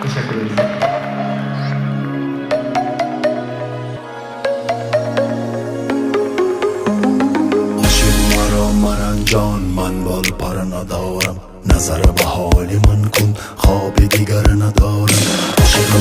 Teşekkür ederim. جان من بال پر ندارم نظر به حال من کن خواب دیگر ندارم عاشق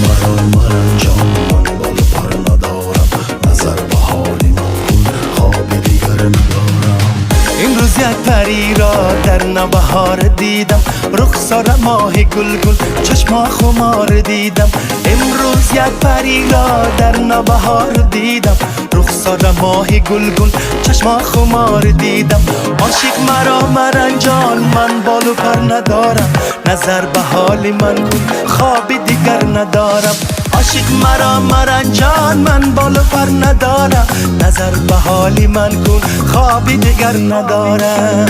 مران جان من بال پر ندارم نظر به حال من کن خواب دیگر ندارم امروز یک پری را در نوبهار دیدم رخسار ماه گلگل چشما خمار دیدم امروز یک پری را در نوبهار دیدم رخسار ماه گلگل چشما خمار دیدم عاشق مران جان من بال و پر ندارم نظر به حال من کن خواب دیگر ندارم عاشق مران جان من بال و پر ندارم نظر به حال من کن خواب دیگر ندارم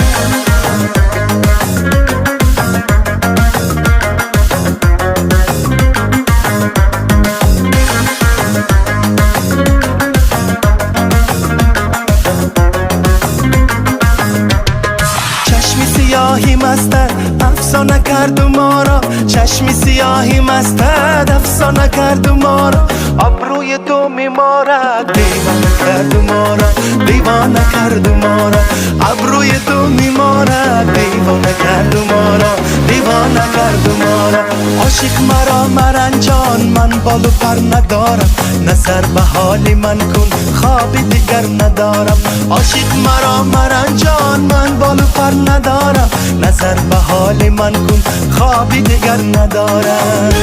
سیاهی مستد افسانه کرد ما را چشمی سیاهی مستد افسانه کرد ما را ابروی تو میمارد دیوانه کرد ما را دیوانه کرد ما را ابروی تو میمارد دیوانه کرد ما را دیوانه کرد ما را عاشق مران جان من بال و پر ندارم نظر به حال من کن خواب دیگر ندارم عاشق مران جان من بال و پر ندارم نظر به حال من کن خواب دیگر ندارم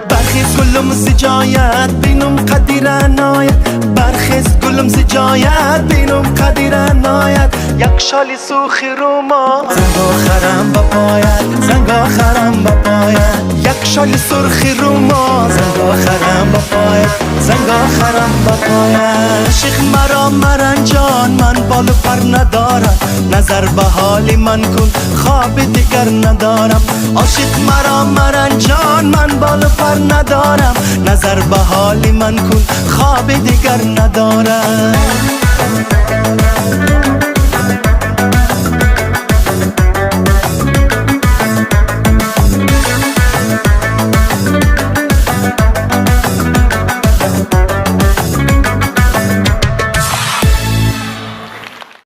برخیز گلم زجایت بینم قدیر عنایت برخیز گلم زجایت بینم قدیر عنایت یک شالی سوخی رو ما زنگ آخرم با پایت زنگ آخرم با پایت یک شالی سرخی رو ما زنگ آخرم با پایت زنگ آخرم با پایت عاشق مران جان من بال و پر ندارم نظر به حال من کن خواب دیگر ندارم عاشق مران جان من بال و پر ندارم نظر به حال من کن خواب دیگر ندارم